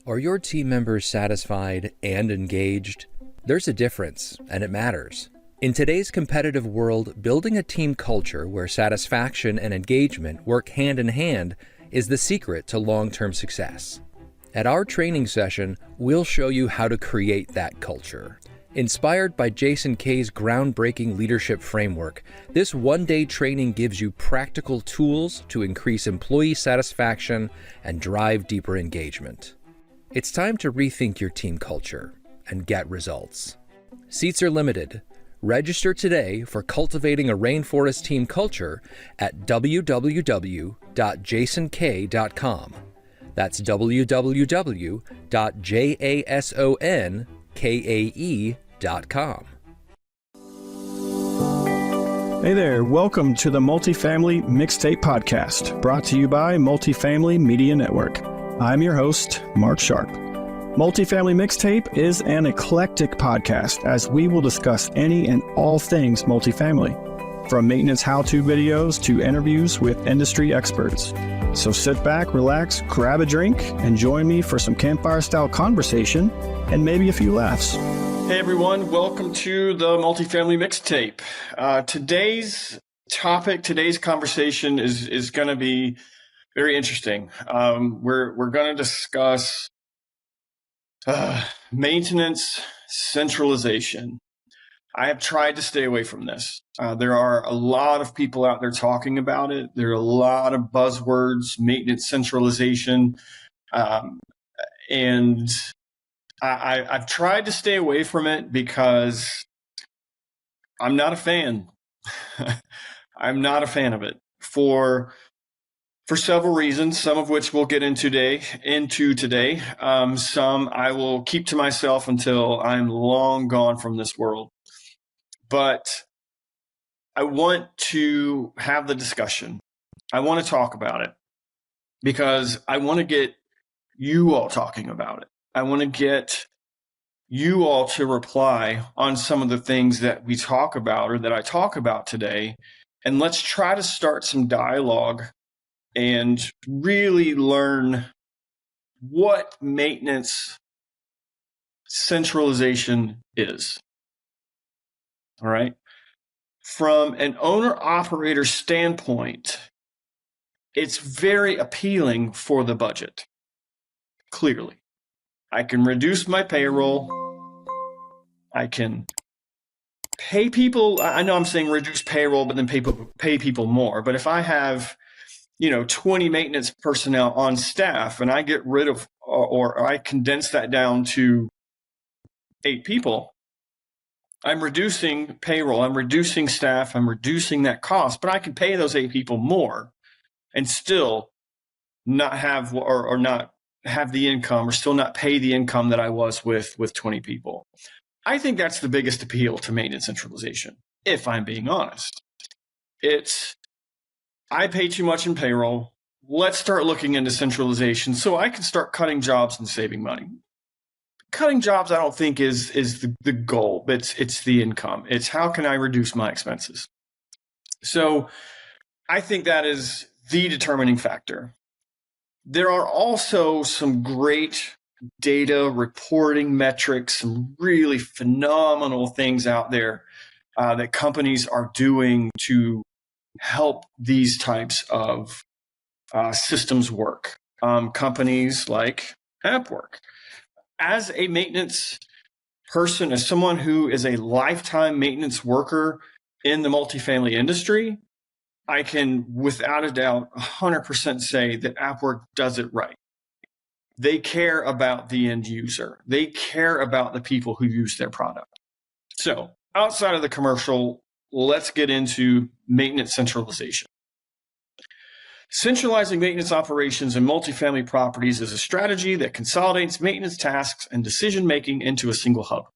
Are your team members satisfied and engaged? There's a difference, and it matters. In today's competitive world, building a team culture where satisfaction and engagement work hand in hand is the secret to long-term success. At our training session, we'll show you how to create that culture. Inspired by Jason Kay's groundbreaking leadership framework, this one-day training gives you practical tools to increase employee satisfaction and drive deeper engagement. It's time to rethink your team culture and get results. Seats are limited. Register today for Cultivating a Rainforest Team Culture at www.jasonkay.com. That's www.jasonkae.com. Hey there, welcome to the Multifamily Mixtape Podcast, brought to you by Multifamily Media Network. I'm your host, Mark Sharp. Multifamily Mixtape is an eclectic podcast as we will discuss any and all things multifamily, from maintenance how-to videos to interviews with industry experts. So sit back, relax, grab a drink, and join me for some campfire-style conversation and maybe a few laughs. Hey everyone, welcome to the Multifamily Mixtape. Today's topic, today's conversation is going to be very interesting. We're going to discuss maintenance centralization. I have tried to stay away from this. There are a lot of people out there talking about it. There are a lot of buzzwords, maintenance centralization, and I've tried to stay away from it because I'm not a fan. I'm not a fan of it for several reasons, some of which we'll get into today. Some I will keep to myself until I'm long gone from this world. But I want to have the discussion. I want to talk about it because I want to get you all talking about it. I want to get you all to reply on some of the things that we talk about or that I talk about today. And let's try to start some dialogue and really learn what maintenance centralization is. All right. From an owner-operator standpoint, it's very appealing for the budget. Clearly, I can reduce my payroll. I can pay people. I know I'm saying reduce payroll, but then pay people more. But if I have 20 maintenance personnel on staff and I get rid of, or I condense that down to 8 people, I'm reducing payroll, I'm reducing staff, I'm reducing that cost, but I can pay those 8 people more and still not have, or not have the income, or still not pay the income that I was with 20 people. I think that's the biggest appeal to maintenance centralization, if I'm being honest. I pay too much in payroll. Let's start looking into centralization so I can start cutting jobs and saving money. Cutting jobs, I don't think is the goal, but it's the income. It's how can I reduce my expenses? So I think that is the determining factor. There are also some great data reporting metrics, some really phenomenal things out there that companies are doing to help these types of systems work. Companies like AppWork. As a maintenance person, as someone who is a lifetime maintenance worker in the multifamily industry, I can, without a doubt, 100% say that AppWork does it right. They care about the end user. They care about the people who use their product. So outside of the commercial, let's get into maintenance centralization. Centralizing maintenance operations in multifamily properties is a strategy that consolidates maintenance tasks and decision-making into a single hub,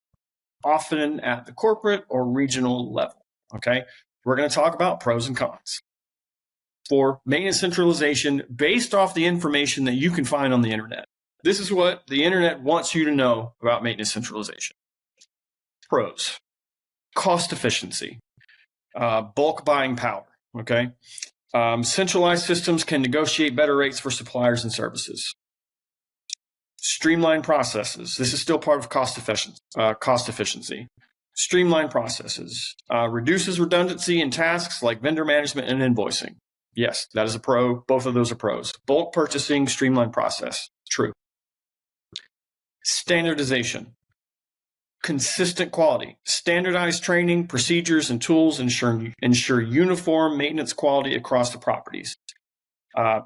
often at the corporate or regional level. Okay, we're going to talk about pros and cons for maintenance centralization based off the information that you can find on the internet. This is what the internet wants you to know about maintenance centralization. Pros: cost efficiency, bulk buying power. Okay. Centralized systems can negotiate better rates for suppliers and services. Streamline processes. This is still part of cost efficiency. Streamline processes. Reduces redundancy in tasks like vendor management and invoicing. Yes, that is a pro. Both of those are pros. Bulk purchasing, streamlined process. True. Standardization. Consistent quality. Standardized training, procedures, and tools ensure uniform maintenance quality across the properties.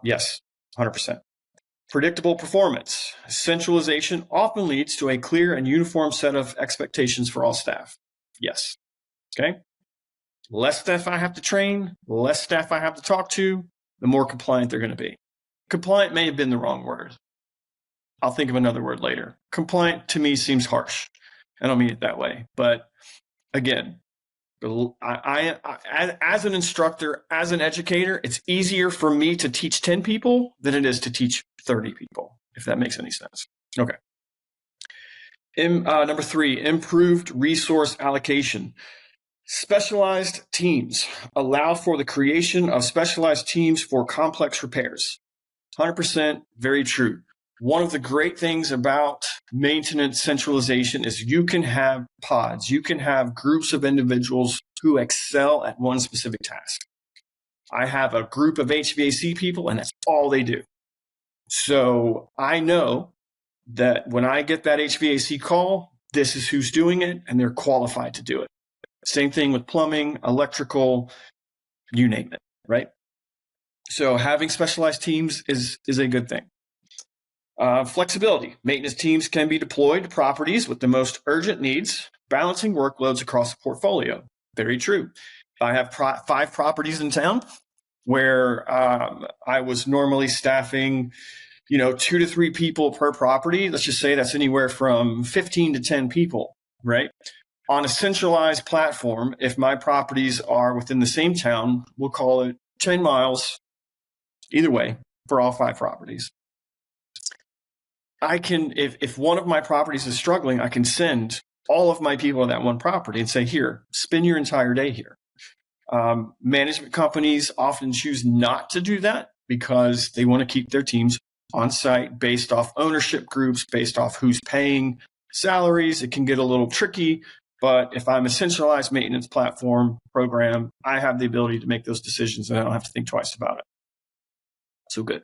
Yes, 100%. Predictable performance. Centralization often leads to a clear and uniform set of expectations for all staff. Yes. Okay. Less staff I have to train, less staff I have to talk to, the more compliant they're going to be. Compliant may have been the wrong word. I'll think of another word later. Compliant to me seems harsh. I don't mean it that way. But again, I as an instructor, as an educator, it's easier for me to teach 10 people than it is to teach 30 people, if that makes any sense. Okay. Number 3, improved resource allocation. Specialized teams allow for the creation of specialized teams for complex repairs. 100% very true. One of the great things about maintenance centralization is you can have pods. You can have groups of individuals who excel at one specific task. I have a group of HVAC people, and that's all they do. So I know that when I get that HVAC call, this is who's doing it, and they're qualified to do it. Same thing with plumbing, electrical, you name it, right? So having specialized teams is a good thing. Flexibility. Maintenance teams can be deployed to properties with the most urgent needs, balancing workloads across the portfolio. Very true. I have 5 properties in town where I was normally staffing 2 to 3 people per property. Let's just say that's anywhere from 15 to 10 people, right? On a centralized platform, if my properties are within the same town, we'll call it 10 miles, either way, for all 5 properties. I can, if one of my properties is struggling, I can send all of my people to that one property and say, here, spend your entire day here. Management companies often choose not to do that because they want to keep their teams on site based off ownership groups, based off who's paying salaries. It can get a little tricky, but if I'm a centralized maintenance platform program, I have the ability to make those decisions and I don't have to think twice about it. So good.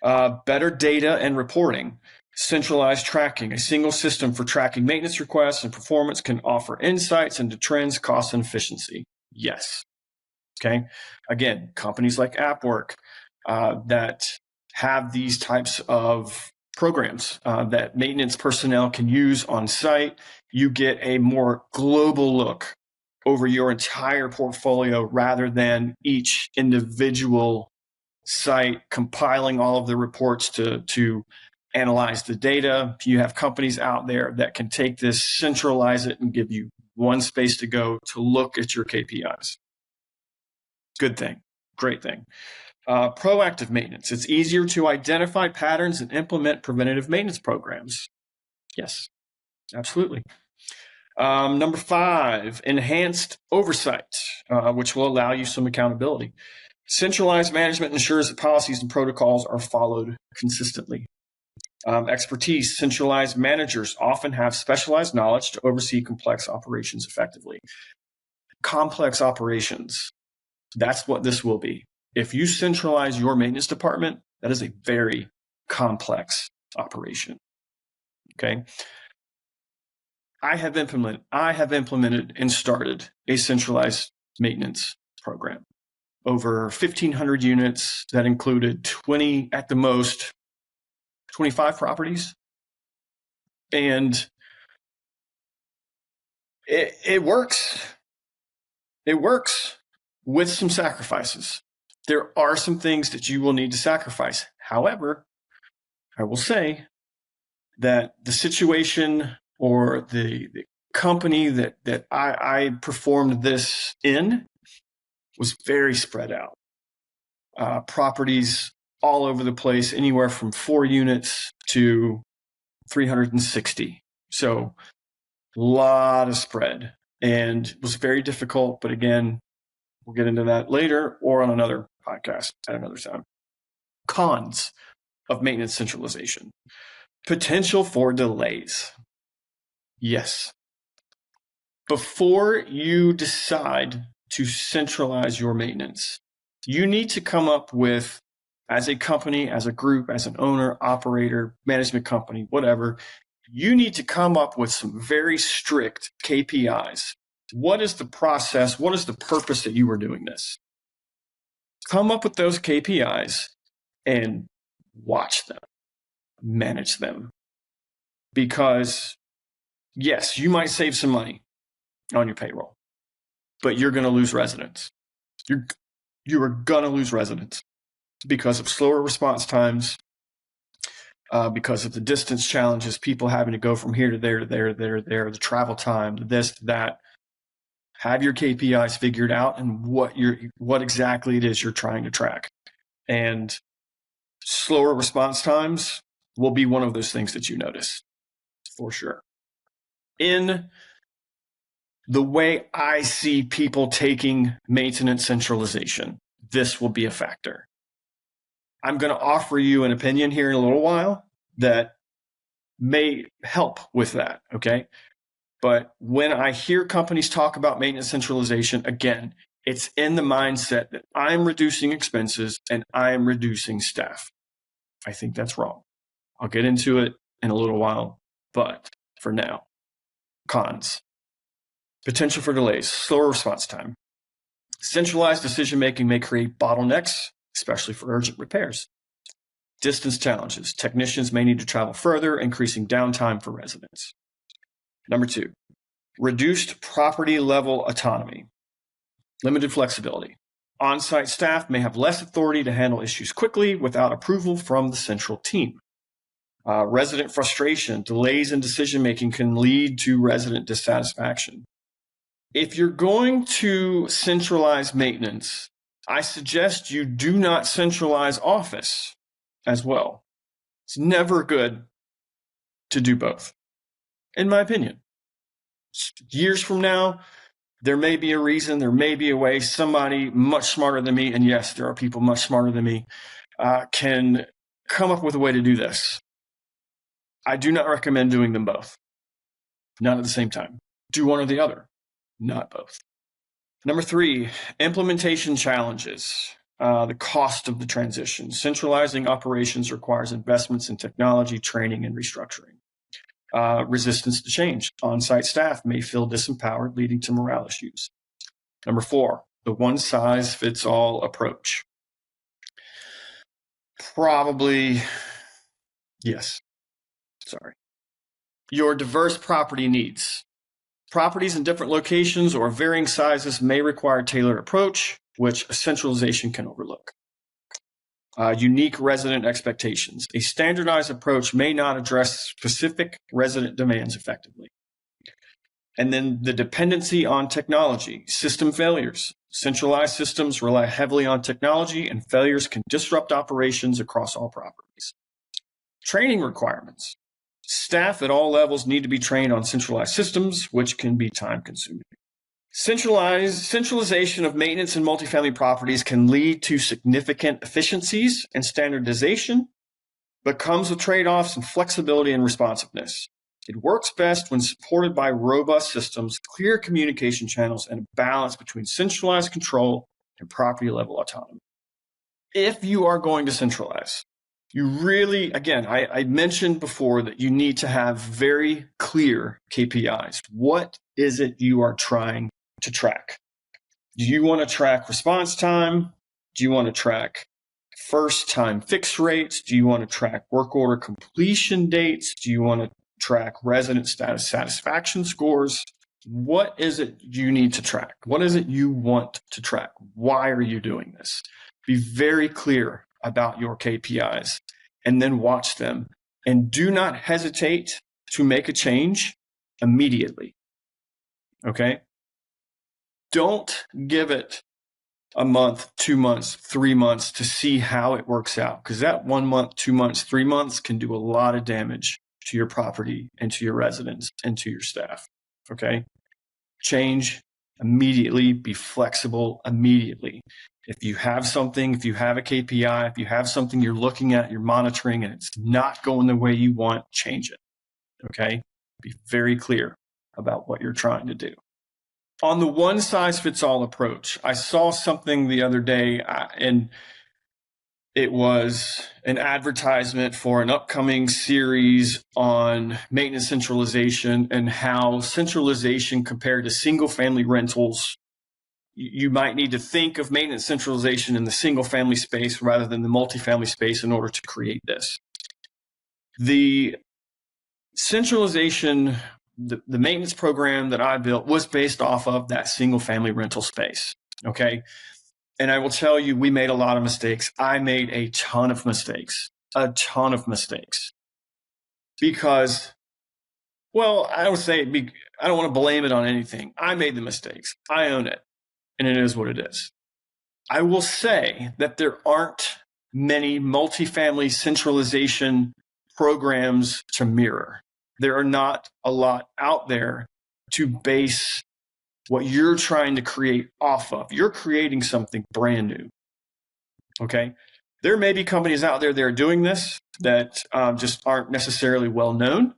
Better data and reporting. Centralized tracking. A single system for tracking maintenance requests and performance can offer insights into trends, cost, and efficiency. Yes. Okay. Again, companies like AppWork that have these types of programs that maintenance personnel can use on site. You get a more global look over your entire portfolio rather than each individual site compiling all of the reports to analyze the data. You have companies out there that can take this, centralize it, and give you one space to go to look at your KPIs. Good thing. Great thing. Proactive maintenance. It's easier to identify patterns and implement preventative maintenance programs. Yes, absolutely. Number 5, enhanced oversight, which will allow you some accountability. Centralized management ensures that policies and protocols are followed consistently. Expertise. Centralized managers often have specialized knowledge to oversee complex operations effectively. Complex operations. That's what this will be. If you centralize your maintenance department, that is a very complex operation. Okay. I have implemented and started a centralized maintenance program. Over 1,500 units that included 20, at the most, 25 properties. And it works. It works with some sacrifices. There are some things that you will need to sacrifice. However, I will say that the situation or the company that I performed this in was very spread out. Properties all over the place, anywhere from 4 units to 360. So a lot of spread, and it was very difficult. But again, we'll get into that later or on another podcast at another time. Cons of maintenance centralization. Potential for delays. Yes. Before you decide to centralize your maintenance, you need to come up with, as a company, as a group, as an owner, operator, management company, whatever, you need to come up with some very strict KPIs. What is the process? What is the purpose that you are doing this? Come up with those KPIs and watch them, manage them. Because yes, you might save some money on your payroll, but you're going to lose residents. You are going to lose residents because of slower response times, because of the distance challenges, people having to go from here to there, to there, to there, to there, the travel time, this, that. Have your KPIs figured out and what exactly it is you're trying to track. And slower response times will be one of those things that you notice, for sure. In the way I see people taking maintenance centralization, this will be a factor. I'm going to offer you an opinion here in a little while that may help with that, okay? But when I hear companies talk about maintenance centralization, again, it's in the mindset that I'm reducing expenses and I'm reducing staff. I think that's wrong. I'll get into it in a little while, but for now, cons. Potential for delays, slower response time. Centralized decision-making may create bottlenecks, especially for urgent repairs. Distance challenges. Technicians may need to travel further, increasing downtime for residents. Number 2, reduced property level autonomy. Limited flexibility. On-site staff may have less authority to handle issues quickly without approval from the central team. Resident frustration, delays in decision-making can lead to resident dissatisfaction. If you're going to centralize maintenance, I suggest you do not centralize office as well. It's never good to do both, in my opinion. Years from now, there may be a reason, there may be a way somebody much smarter than me, and yes, there are people much smarter than me, can come up with a way to do this. I do not recommend doing them both. Not at the same time. Do one or the other, not both. Number 3, implementation challenges. The cost of the transition. Centralizing operations requires investments in technology, training, and restructuring. Resistance to change. On-site staff may feel disempowered, leading to morale issues. Number 4, the one-size-fits-all approach. Probably, yes. Sorry. Your diverse property needs. Properties in different locations or varying sizes may require a tailored approach, which centralization can overlook. Unique resident expectations. A standardized approach may not address specific resident demands effectively. And then the dependency on technology, system failures. Centralized systems rely heavily on technology, and failures can disrupt operations across all properties. Training requirements. Staff at all levels need to be trained on centralized systems, which can be time-consuming. Centralization of maintenance in multifamily properties can lead to significant efficiencies and standardization, but comes with trade-offs in flexibility and responsiveness. It works best when supported by robust systems, clear communication channels, and a balance between centralized control and property-level autonomy. If you are going to centralize, you really, again, I mentioned before that you need to have very clear KPIs. What is it you are trying to track? Do you want to track response time? Do you want to track first time fix rates? Do you want to track work order completion dates? Do you want to track resident status satisfaction scores? What is it you need to track? What is it you want to track? Why are you doing this? Be very clear about your KPIs and then watch them. And do not hesitate to make a change immediately. Okay? Don't give it a month, 2 months, 3 months to see how it works out, because that 1 month, 2 months, 3 months can do a lot of damage to your property and to your residents and to your staff. Okay? Change immediately, be flexible immediately. If you have something, if you have a KPI, if you have something you're looking at, you're monitoring, and it's not going the way you want, change it. Okay? Be very clear about what you're trying to do. On the one-size-fits-all approach, I saw something the other day, and it was an advertisement for an upcoming series on maintenance centralization and how centralization compared to single-family rentals. You might need to think of maintenance centralization in the single-family space rather than the multifamily space in order to create this. The centralization, the maintenance program that I built was based off of that single-family rental space, okay? And I will tell you, we made a lot of mistakes. I made a ton of mistakes. Because, well, I would say, I don't want to blame it on anything. I made the mistakes. I own it. And it is what it is. I will say that there aren't many multifamily centralization programs to mirror. There are not a lot out there to base what you're trying to create off of. You're creating something brand new. Okay? There may be companies out there that are doing this that just aren't necessarily well known.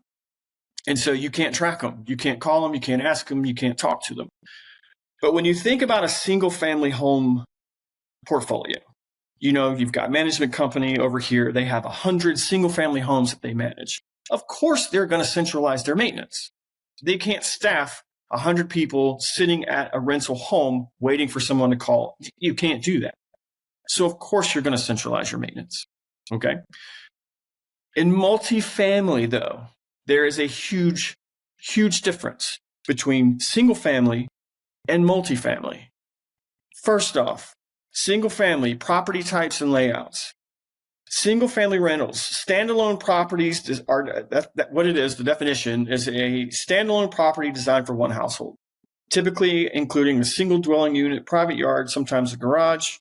And so you can't track them. You can't call them. You can't ask them. You can't talk to them. But when you think about a single family home portfolio, you've got management company over here. They have 100 single family homes that they manage. Of course, they're going to centralize their maintenance. They can't staff 100 people sitting at a rental home waiting for someone to call. You can't do that. So of course, you're going to centralize your maintenance. Okay. In multifamily, though, there is a huge, huge difference between single family and multifamily. First off, single family property types and layouts. Single family rentals, standalone properties are what it is. The definition is a standalone property designed for one household, typically including a single dwelling unit, private yard, sometimes a garage.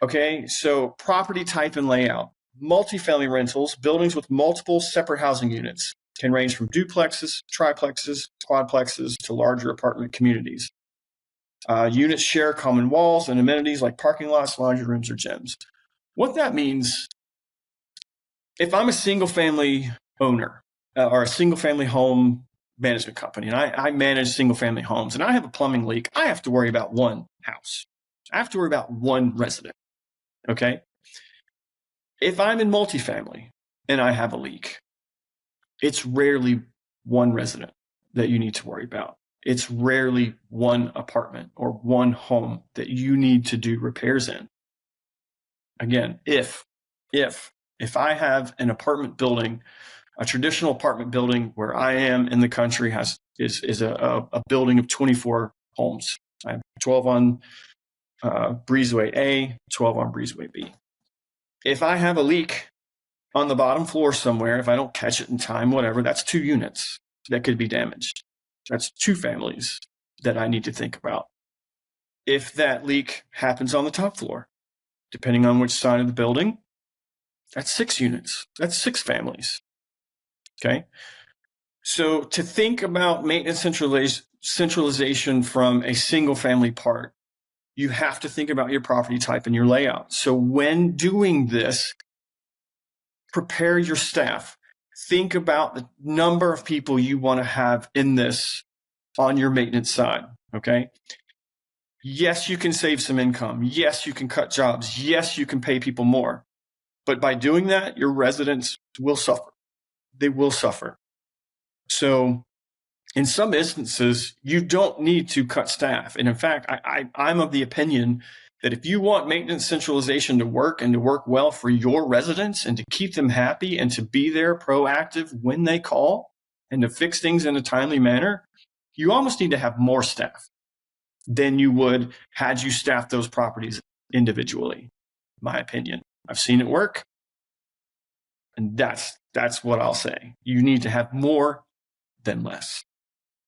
Okay, so property type and layout. Multifamily rentals, buildings with multiple separate housing units, can range from duplexes, triplexes, quadplexes to larger apartment communities. Units share common walls and amenities like parking lots, laundry rooms, or gyms. What that means, if I'm a single family owner or a single family home management company, and I manage single family homes, and I have a plumbing leak, I have to worry about one house. I have to worry about one resident. Okay? If I'm in multifamily and I have a leak, it's rarely one resident that you need to worry about. It's rarely one apartment or one home that you need to do repairs in. Again, if I have an apartment building, a traditional apartment building where I am in the country is a building of 24 homes. I have 12 on breezeway A, 12 on breezeway B. If I have a leak on the bottom floor somewhere, if I don't catch it in time, whatever, that's 2 units that could be damaged. That's 2 families that I need to think about. If that leak happens on the top floor, depending on which side of the building, that's 6 units. That's 6 families. Okay? So to think about maintenance centralization from a single family part, you have to think about your property type and your layout. So when doing this, prepare your staff. Think about the number of people you want to have in this on your maintenance side, okay? Yes, you can save some income. Yes, you can cut jobs. Yes, you can pay people more. But by doing that, your residents will suffer. They will suffer. So in some instances, you don't need to cut staff. And in fact, I'm of the opinion that if you want maintenance centralization to work and to work well for your residents and to keep them happy and to be there proactive when they call and to fix things in a timely manner, you almost need to have more staff than you would had you staffed those properties individually, my opinion. I've seen it work, and that's what I'll say. You need to have more than less.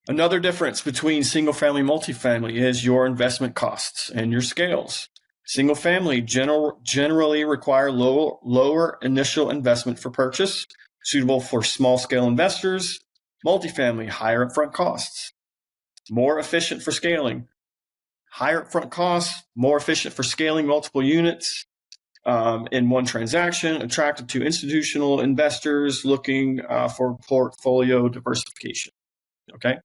Another difference between single family and multifamily is your investment costs and your scales. Single family generally require lower initial investment for purchase, suitable for small scale investors. Multifamily, higher upfront costs, more efficient for scaling, higher upfront costs, more efficient for scaling multiple units in one transaction, attractive to institutional investors looking for portfolio diversification. Okay.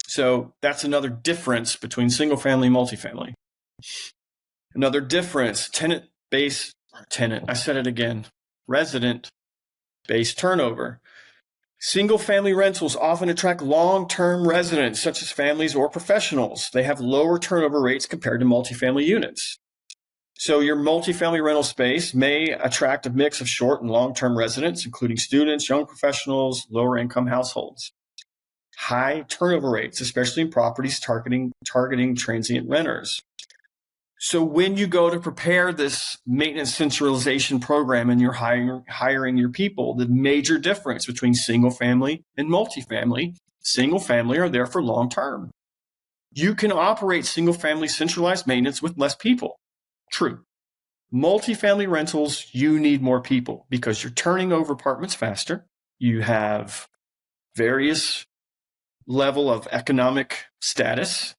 So that's another difference between single family and multifamily. Another difference, resident-based turnover. Single family rentals often attract long-term residents, such as families or professionals. They have lower turnover rates compared to multifamily units. So your multifamily rental space may attract a mix of short and long-term residents, including students, young professionals, lower income households. High turnover rates, especially in properties targeting transient renters. So when you go to prepare this maintenance centralization program and you're hiring your people, the major difference between single family and multifamily, single family are there for long term. You can operate single family centralized maintenance with less people. True. Multifamily rentals, you need more people because you're turning over apartments faster. You have various level of economic status.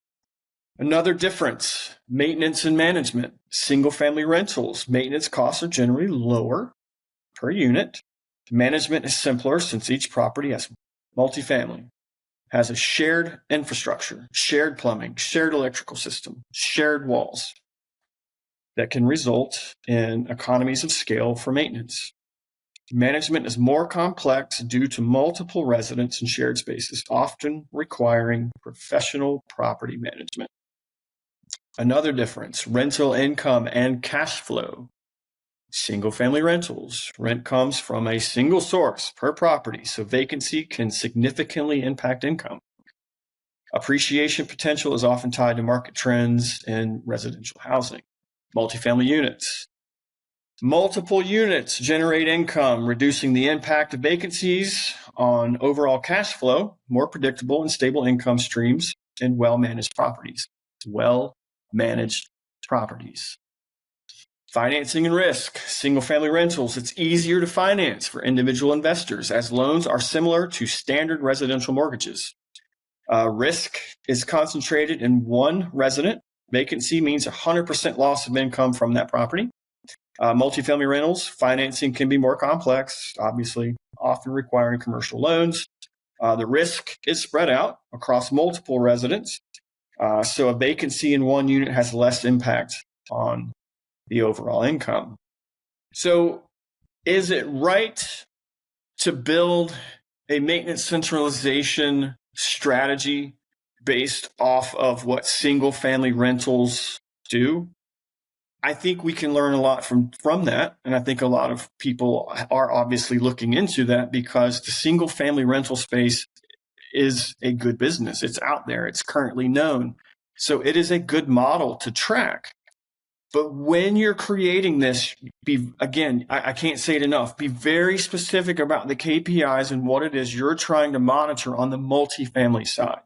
Another difference, maintenance and management. Single family rentals, maintenance costs are generally lower per unit. Management is simpler since each property has multifamily, has a shared infrastructure, shared plumbing, shared electrical system, shared walls that can result in economies of scale for maintenance. Management is more complex due to multiple residents and shared spaces, often requiring professional property management. Another difference, rental income and cash flow. Single-family rentals, rent comes from a single source per property, so vacancy can significantly impact income. Appreciation potential is often tied to market trends in residential housing. Multifamily units. Multiple units generate income, reducing the impact of vacancies on overall cash flow, more predictable and stable income streams, and well-managed properties. Financing and risk. Single-family rentals, it's easier to finance for individual investors as loans are similar to standard residential mortgages. Risk is concentrated in one resident. Vacancy means 100% loss of income from that property. Multifamily rentals, financing can be more complex, obviously, often requiring commercial loans. The risk is spread out across multiple residents, so a vacancy in one unit has less impact on the overall income. So is it right to build a maintenance centralization strategy based off of what single-family rentals do? I think we can learn a lot from that. And I think a lot of people are obviously looking into that because the single family rental space is a good business. It's out there. It's currently known. So it is a good model to track. But when you're creating this, I can't say it enough, be very specific about the KPIs and what it is you're trying to monitor on the multifamily side.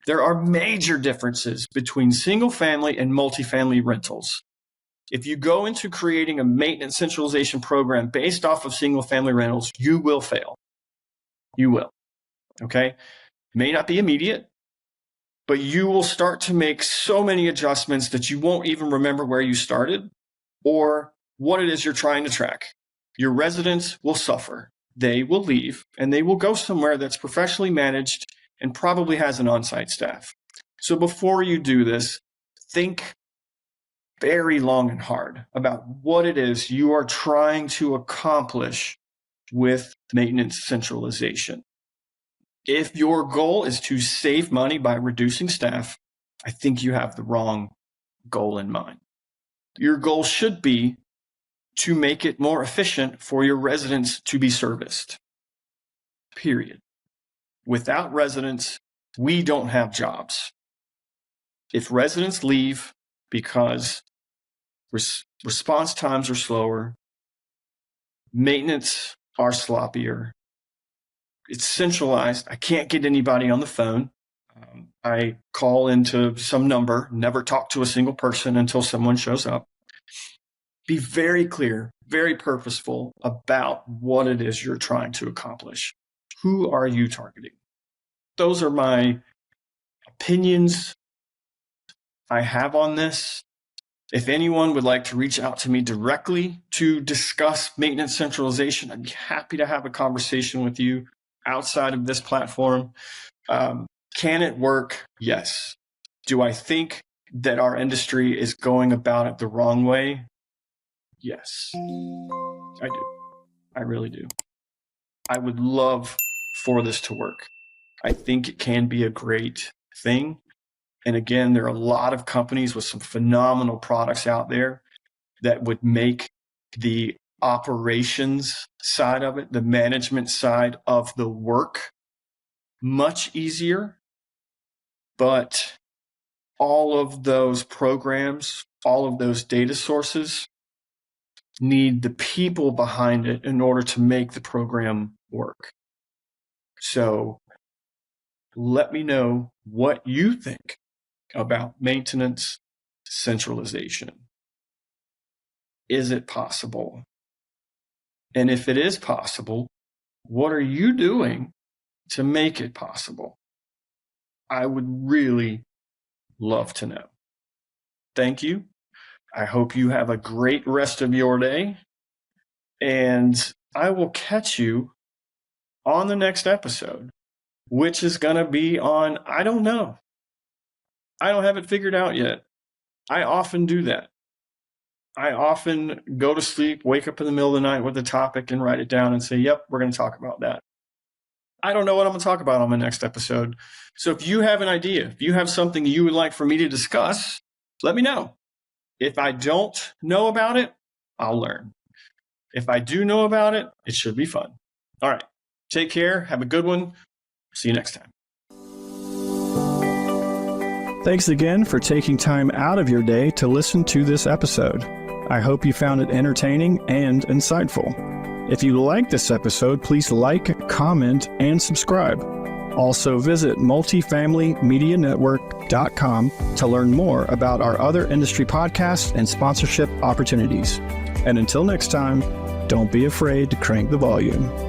There are major differences between single family and multifamily rentals. If you go into creating a maintenance centralization program based off of single family rentals, you will fail. You will. Okay? May not be immediate, but you will start to make so many adjustments that you won't even remember where you started or what it is you're trying to track. Your residents will suffer. They will leave and they will go somewhere that's professionally managed and probably has an on-site staff. So before you do this, think very long and hard about what it is you are trying to accomplish with maintenance centralization. If your goal is to save money by reducing staff, I think you have the wrong goal in mind. Your goal should be to make it more efficient for your residents to be serviced. Period. Without residents, we don't have jobs. If residents leave because response times are slower, maintenance are sloppier, it's centralized, I can't get anybody on the phone. I call into some number, never talk to a single person until someone shows up. Be very clear, very purposeful about what it is you're trying to accomplish. Who are you targeting? Those are my opinions I have on this. If anyone would like to reach out to me directly to discuss maintenance centralization, I'd be happy to have a conversation with you outside of this platform. Can it work? Yes. Do I think that our industry is going about it the wrong way? Yes, I do. I really do. I would love for this to work. I think it can be a great thing. And again, there are a lot of companies with some phenomenal products out there that would make the operations side of it, the management side of the work, much easier. But all of those programs, all of those data sources need the people behind it in order to make the program work. So let me know what you think about maintenance centralization. Is it possible? And if it is possible, what are you doing to make it possible? I would really love to know. Thank you. I hope you have a great rest of your day, and I will catch you on the next episode, which is going to be on, I don't know. I don't have it figured out yet. I often do that. I often go to sleep, wake up in the middle of the night with a topic and write it down and say, yep, we're going to talk about that. I don't know what I'm going to talk about on the next episode. So if you have an idea, if you have something you would like for me to discuss, let me know. If I don't know about it, I'll learn. If I do know about it, it should be fun. All right. Take care. Have a good one. See you next time. Thanks again for taking time out of your day to listen to this episode. I hope you found it entertaining and insightful. If you like this episode, please like, comment, and subscribe. Also visit multifamilymedianetwork.com to learn more about our other industry podcasts and sponsorship opportunities. And until next time, don't be afraid to crank the volume.